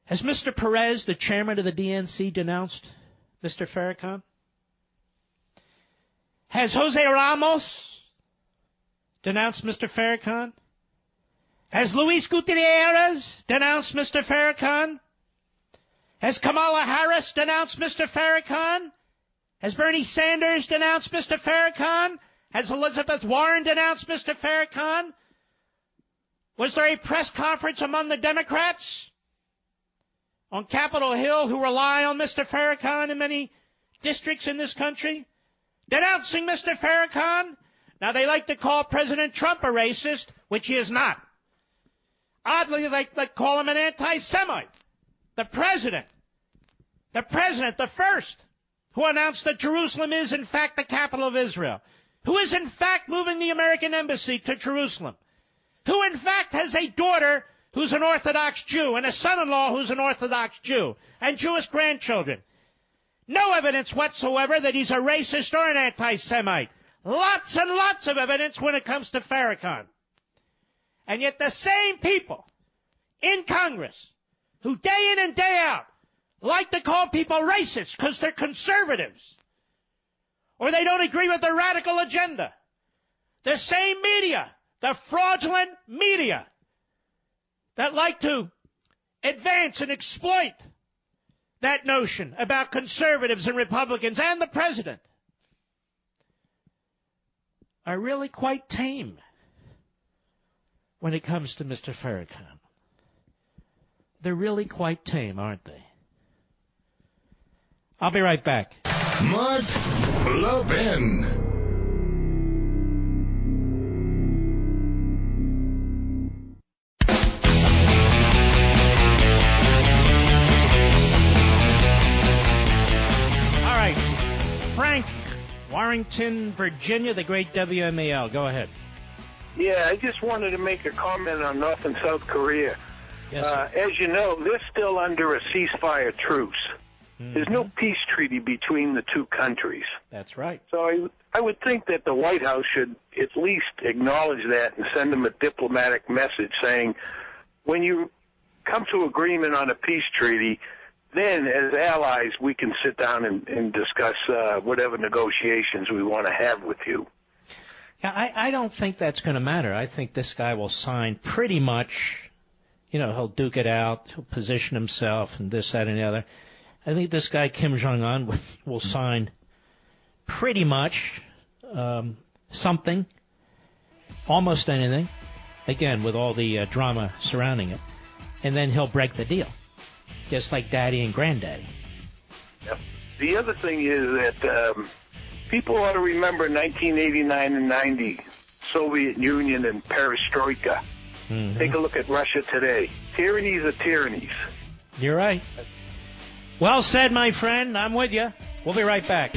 Has Mr. Perez, the chairman of the DNC, denounced Mr. Farrakhan? Has Jose Ramos denounced Mr. Farrakhan? Has Luis Gutierrez denounced Mr. Farrakhan? Has Kamala Harris denounced Mr. Farrakhan? Has Bernie Sanders denounced Mr. Farrakhan? Has Elizabeth Warren denounced Mr. Farrakhan? Was there a press conference among the Democrats on Capitol Hill who rely on Mr. Farrakhan in many districts in this country, denouncing Mr. Farrakhan? Now, they like to call President Trump a racist, which he is not. Oddly, they like to call him an anti-Semite. The president, the first, who announced that Jerusalem is, in fact, the capital of Israel, who is, in fact, moving the American embassy to Jerusalem, who, in fact, has a daughter who's an Orthodox Jew and a son-in-law who's an Orthodox Jew and Jewish grandchildren. No evidence whatsoever that he's a racist or an anti-Semite. Lots and lots of evidence when it comes to Farrakhan. And yet the same people in Congress who day in and day out like to call people racist because they're conservatives or they don't agree with their radical agenda, the same media, the fraudulent media that like to advance and exploit that notion about conservatives and Republicans and the president, are really quite tame when it comes to Mr. Farrakhan. They're really quite tame, aren't they? I'll be right back. Mark Levin. All right. Frank, Warrington, Virginia, the great WMAL. Go ahead. Yeah, I just wanted to make a comment on North and South Korea. Yes, as you know, they're still under a ceasefire truce. Mm-hmm. There's no peace treaty between the two countries. That's right. So I would think that the White House should at least acknowledge that and send them a diplomatic message saying, when you come to agreement on a peace treaty, then as allies we can sit down and discuss whatever negotiations we want to have with you. Yeah, I don't think that's going to matter. I think this guy will sign pretty much, he'll duke it out, he'll position himself and this, that, and the other. I think this guy, Kim Jong-un, will sign pretty much something, almost anything, again, with all the drama surrounding it. And then he'll break the deal, just like Daddy and Granddaddy. Yep. The other thing is that people ought to remember 1989 and 90, Soviet Union and perestroika. Mm-hmm. Take a look at Russia today. Tyrannies are tyrannies. You're right. Well said, my friend. I'm with you. We'll be right back.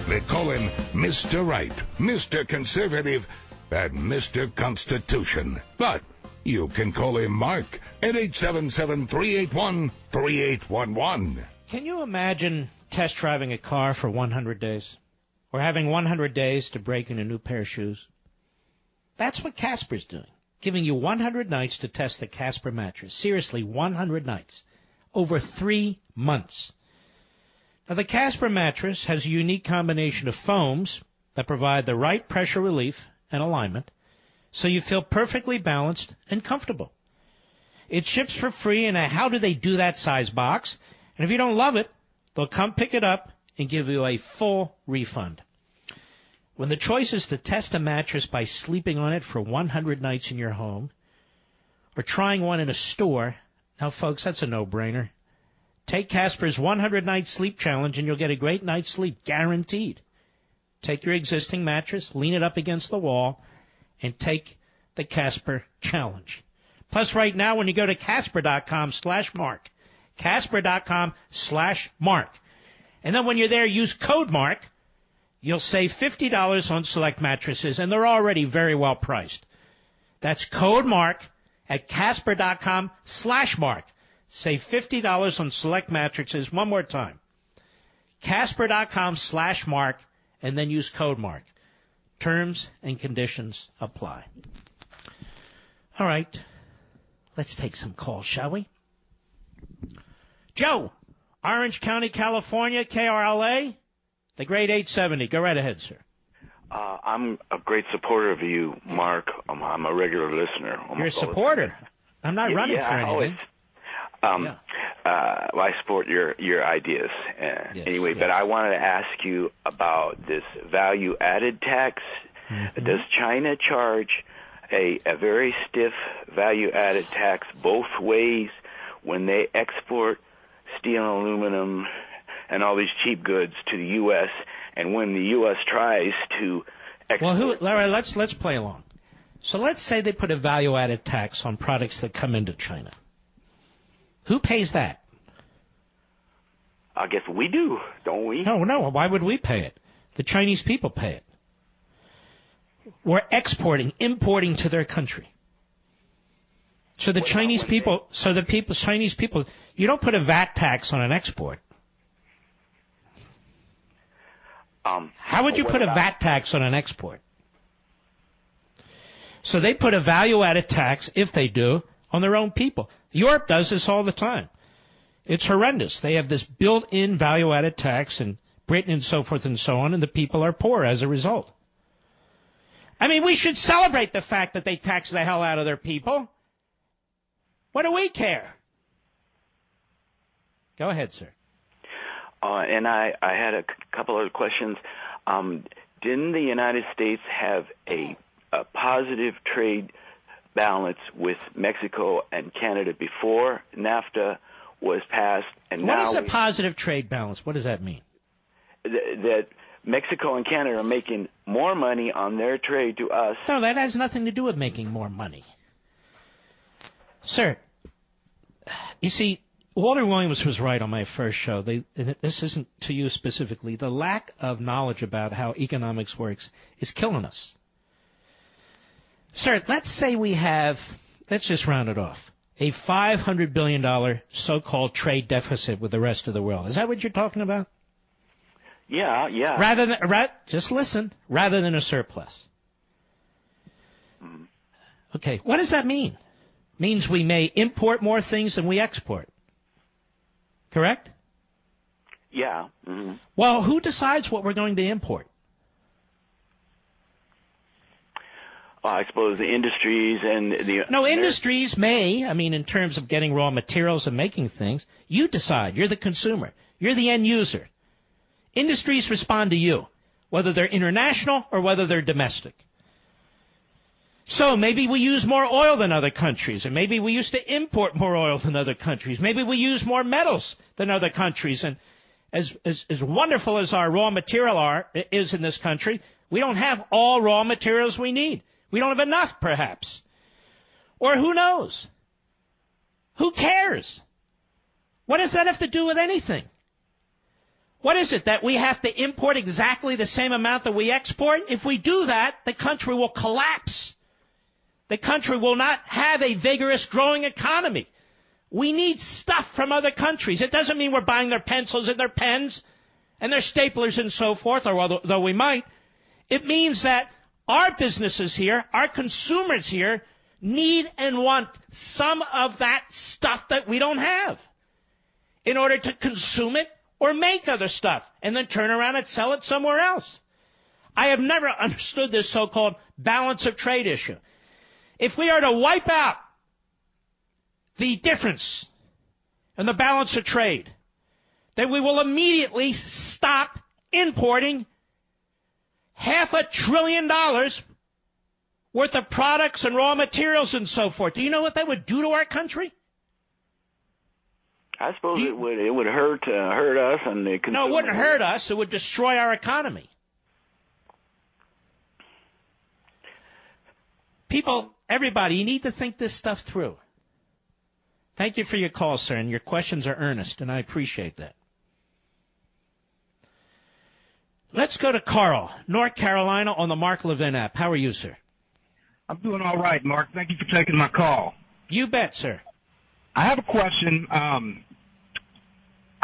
They call him Mr. Right, Mr. Conservative, and Mr. Constitution. But you can call him Mark at 877-381-3811. Can you imagine test driving a car for 100 days? Or having 100 days to break in a new pair of shoes? That's what Casper's doing, giving you 100 nights to test the Casper mattress. Seriously, 100 nights. Over 3 months. Now, the Casper mattress has a unique combination of foams that provide the right pressure relief and alignment, so you feel perfectly balanced and comfortable. It ships for free in a how-do-they-do-that size box, and if you don't love it, they'll come pick it up and give you a full refund. When the choice is to test a mattress by sleeping on it for 100 nights in your home or trying one in a store, now, folks, that's a no-brainer. Take Casper's 100-night sleep challenge and you'll get a great night's sleep, guaranteed. Take your existing mattress, lean it up against the wall, and take the Casper challenge. Plus, right now, when you go to Casper.com/Mark, Casper.com/Mark, and then when you're there, use code MARK. You'll save $50 on select mattresses, and they're already very well priced. That's code MARK at Casper.com/Mark. Save $50 on select mattresses. One more time. Casper.com/Mark, and then use code Mark. Terms and conditions apply. All right. Let's take some calls, shall we? Joe, Orange County, California, KRLA, the great 870. Go right ahead, sir. I'm a great supporter of you, Mark. I'm a regular listener. You're a supporter? I'm not running for anything. I support your ideas. Anyway, but I wanted to ask you about this value-added tax. Mm-hmm. Does China charge a very stiff value-added tax both ways when they export steel and aluminum and all these cheap goods to the U.S., and when the U.S. tries to export... Larry, let's play along. So let's say they put a value-added tax on products that come into China. Who pays that? I guess we do, don't we? No. Why would we pay it? The Chinese people pay it. We're importing to their country. So the Chinese people, you don't put a VAT tax on an export. How would you put a VAT tax on an export? So they put a value-added tax, if they do, on their own people. Europe does this all the time. It's horrendous. They have this built-in value-added tax in Britain and so forth and so on, and the people are poor as a result. I mean, we should celebrate the fact that they tax the hell out of their people. What do we care? Go ahead, sir. And I had a couple other questions. Didn't the United States have a positive trade balance with Mexico and Canada before NAFTA was passed? And what is a positive trade balance? What does that mean? That Mexico and Canada are making more money on their trade to us. No, that has nothing to do with making more money. Sir, you see, Walter Williams was right on my first show. This isn't to you specifically. The lack of knowledge about how economics works is killing us. Sir, let's say we have, let's just round it off, a $500 billion so-called trade deficit with the rest of the world. Is that what you're talking about? Yeah. Just listen, rather than a surplus. Okay, what does that mean? Means we may import more things than we export. Correct? Yeah. Mm-hmm. Well, who decides what we're going to import? I suppose the industries and the... No, industries may, in terms of getting raw materials and making things. You decide. You're the consumer. You're the end user. Industries respond to you, whether they're international or whether they're domestic. So maybe we use more oil than other countries, and maybe we used to import more oil than other countries. Maybe we use more metals than other countries. And as wonderful as our raw material is in this country, we don't have all raw materials we need. We don't have enough, perhaps. Or who knows? Who cares? What does that have to do with anything? What is it, that we have to import exactly the same amount that we export? If we do that, the country will collapse. The country will not have a vigorous growing economy. We need stuff from other countries. It doesn't mean we're buying their pencils and their pens and their staplers and so forth, although we might. It means that our businesses here, our consumers here, need and want some of that stuff that we don't have in order to consume it or make other stuff and then turn around and sell it somewhere else. I have never understood this so-called balance of trade issue. If we are to wipe out the difference in the balance of trade, then we will immediately stop importing $500 billion worth of products and raw materials and so forth. Do you know what that would do to our country? I suppose it would hurt us and the consumer. No, it wouldn't hurt us. It would destroy our economy. People, everybody, you need to think this stuff through. Thank you for your call, sir, and your questions are earnest, and I appreciate that. Let's go to Carl, North Carolina, on the Mark Levin app. How are you, sir? I'm doing all right, Mark. Thank you for taking my call. You bet, sir. I have a question. I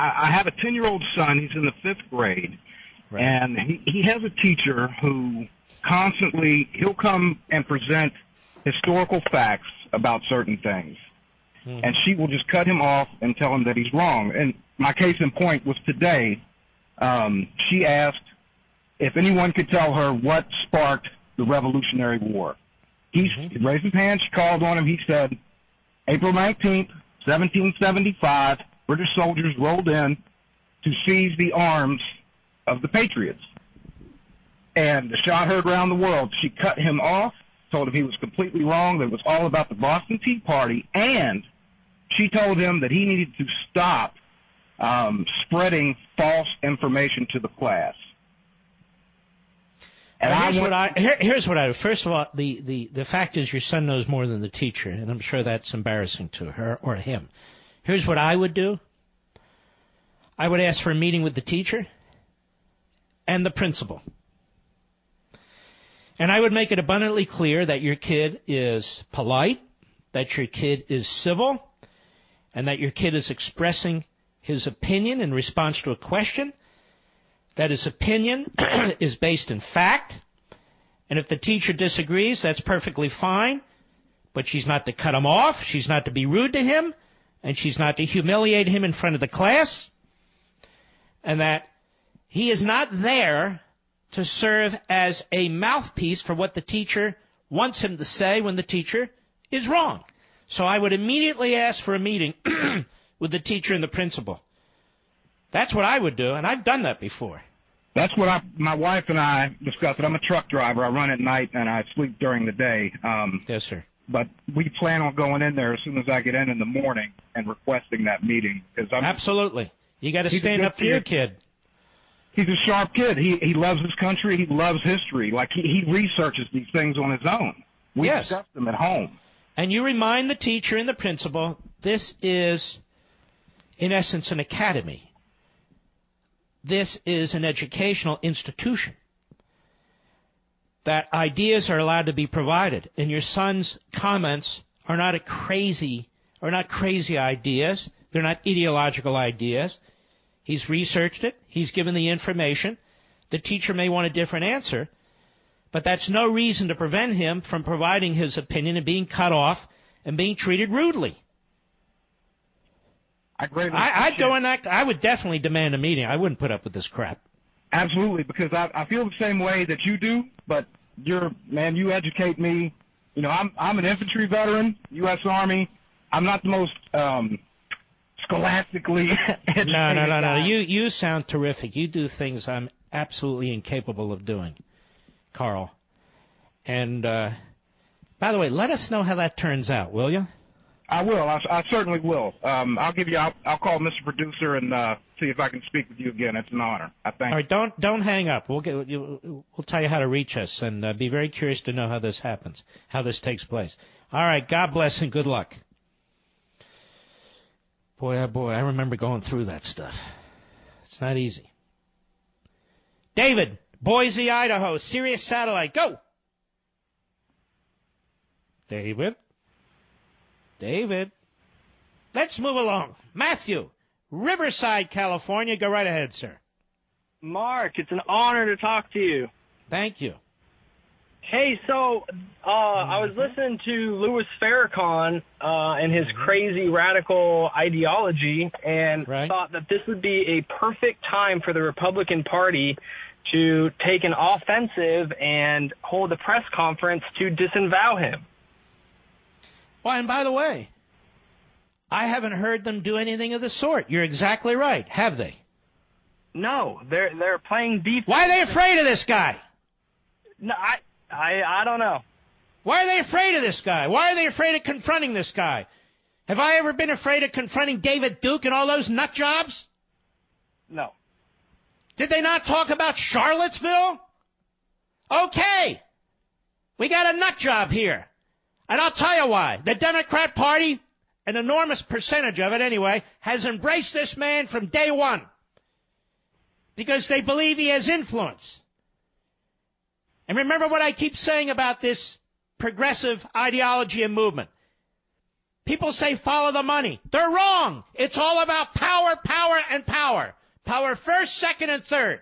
I have a 10-year-old son. He's in the 5th grade. Right. And he has a teacher who constantly, he'll come and present historical facts about certain things. Mm-hmm. And she will just cut him off and tell him that he's wrong. And my case in point was today. She asked if anyone could tell her what sparked the Revolutionary War. He raised his hand. She called on him. He said, April 19th, 1775, British soldiers rolled in to seize the arms of the Patriots. And the shot heard around the world. She cut him off, told him he was completely wrong, that it was all about the Boston Tea Party, and she told him that he needed to stop spreading false information to the class. And here's what I do. First of all, the fact is your son knows more than the teacher, and I'm sure that's embarrassing to her or him. Here's what I would do. I would ask for a meeting with the teacher and the principal. And I would make it abundantly clear that your kid is polite, that your kid is civil, and that your kid is expressing his opinion in response to a question, that his opinion is based in fact, and if the teacher disagrees, that's perfectly fine, but she's not to cut him off, she's not to be rude to him, and she's not to humiliate him in front of the class, and that he is not there to serve as a mouthpiece for what the teacher wants him to say when the teacher is wrong. So I would immediately ask for a meeting with the teacher and the principal. That's what I would do, and I've done that before. That's what my wife and I discussed. I'm a truck driver. I run at night, and I sleep during the day. Yes, sir. But we plan on going in there as soon as I get in the morning and requesting that meeting. Absolutely. You got to stand up for your kid. He's a sharp kid. He loves his country. He loves history. Like, he researches these things on his own. We discuss them at home. And you remind the teacher and the principal, this is, in essence, an academy. This is an educational institution. That ideas are allowed to be provided. And your son's comments are not crazy ideas. They're not ideological ideas. He's researched it. He's given the information. The teacher may want a different answer, but that's no reason to prevent him from providing his opinion and being cut off and being treated rudely. I'd go in that. I would definitely demand a meeting. I wouldn't put up with this crap. Absolutely, because I feel the same way that you do, but you educate me. You know, I'm an infantry veteran, U.S. Army. I'm not the most scholastically educated. No. You sound terrific. You do things I'm absolutely incapable of doing, Carl. And by the way, let us know how that turns out, will you? I will. I certainly will. I'll call Mr. Producer and see if I can speak with you again. It's an honor. I thank you. All right, don't hang up. We'll tell you how to reach us, and be very curious to know how this happens, how this takes place. All right, God bless and good luck. Boy, oh boy, I remember going through that stuff. It's not easy. David, Boise, Idaho, Sirius Satellite, go! David? Let's move along. Matthew, Riverside, California. Go right ahead, sir. Mark, it's an honor to talk to you. Thank you. Hey, so I was listening to Louis Farrakhan and his crazy radical ideology and thought that this would be a perfect time for the Republican Party to take an offensive and hold a press conference to disavow him. Well, and by the way, I haven't heard them do anything of the sort. You're exactly right. Have they? No, they're playing defense. Why are they afraid of this guy? No, I don't know. Why are they afraid of this guy? Why are they afraid of confronting this guy? Have I ever been afraid of confronting David Duke and all those nut jobs? No. Did they not talk about Charlottesville? Okay. We got a nut job here. And I'll tell you why. The Democrat Party, an enormous percentage of it anyway, has embraced this man from day one. Because they believe he has influence. And remember what I keep saying about this progressive ideology and movement. People say follow the money. They're wrong. It's all about power, power, and power. Power first, second, and third.